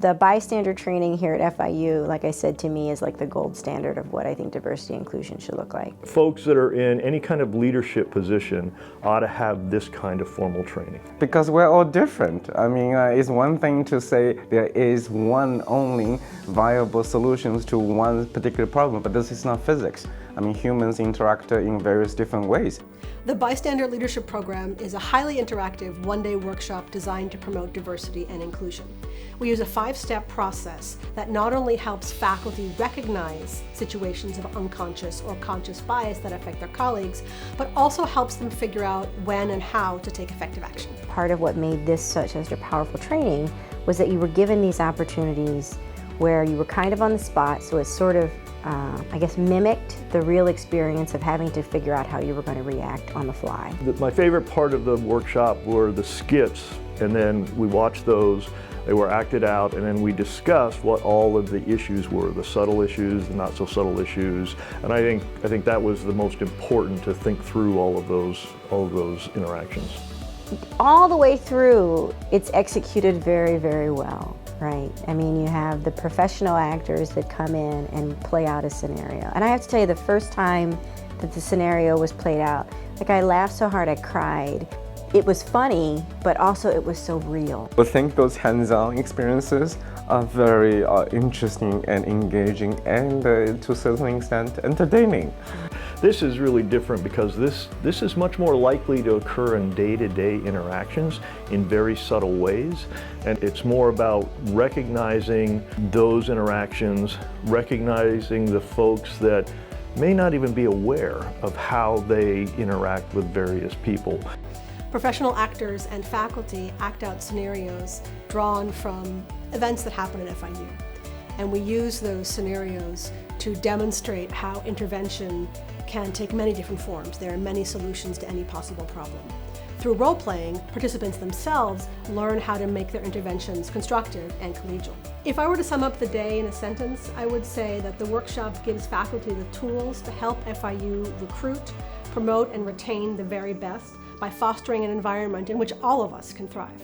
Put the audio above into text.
The bystander training here at FIU, like I said, to me is like the gold standard of what I think diversity and inclusion should look like. Folks that are in any kind of leadership position ought to have this kind of formal training. Because we're all different. I mean, it's one thing to say there is one only viable solutions to one particular problem, but this is not physics. I mean, humans interact in various different ways. The Bystander Leadership Program is a highly interactive one-day workshop designed to promote diversity and inclusion. We use a 5-step process that not only helps faculty recognize situations of unconscious or conscious bias that affect their colleagues, but also helps them figure out when and how to take effective action. Part of what made this such a powerful training was that you were given these opportunities where you were kind of on the spot, so it sort of I guess mimicked the real experience of having to figure out how you were going to react on the fly. My favorite part of the workshop were the skits, and then we watched those, they were acted out, and then we discussed what all of the issues were, the subtle issues, the not so subtle issues, and I think that was the most important, to think through all of those interactions. All the way through, it's executed very, very well. Right. I mean, you have the professional actors that come in and play out a scenario. And I have to tell you, the first time that the scenario was played out, like, I laughed so hard I cried. It was funny, but also it was so real. I think those hands-on experiences are very interesting and engaging and to a certain extent entertaining. This is really different because this is much more likely to occur in day-to-day interactions in very subtle ways, and it's more about recognizing those interactions, recognizing the folks that may not even be aware of how they interact with various people. Professional actors and faculty act out scenarios drawn from events that happen at FIU. And we use those scenarios to demonstrate how intervention can take many different forms. There are many solutions to any possible problem. Through role-playing, participants themselves learn how to make their interventions constructive and collegial. If I were to sum up the day in a sentence, I would say that the workshop gives faculty the tools to help FIU recruit, promote, and retain the very best by fostering an environment in which all of us can thrive.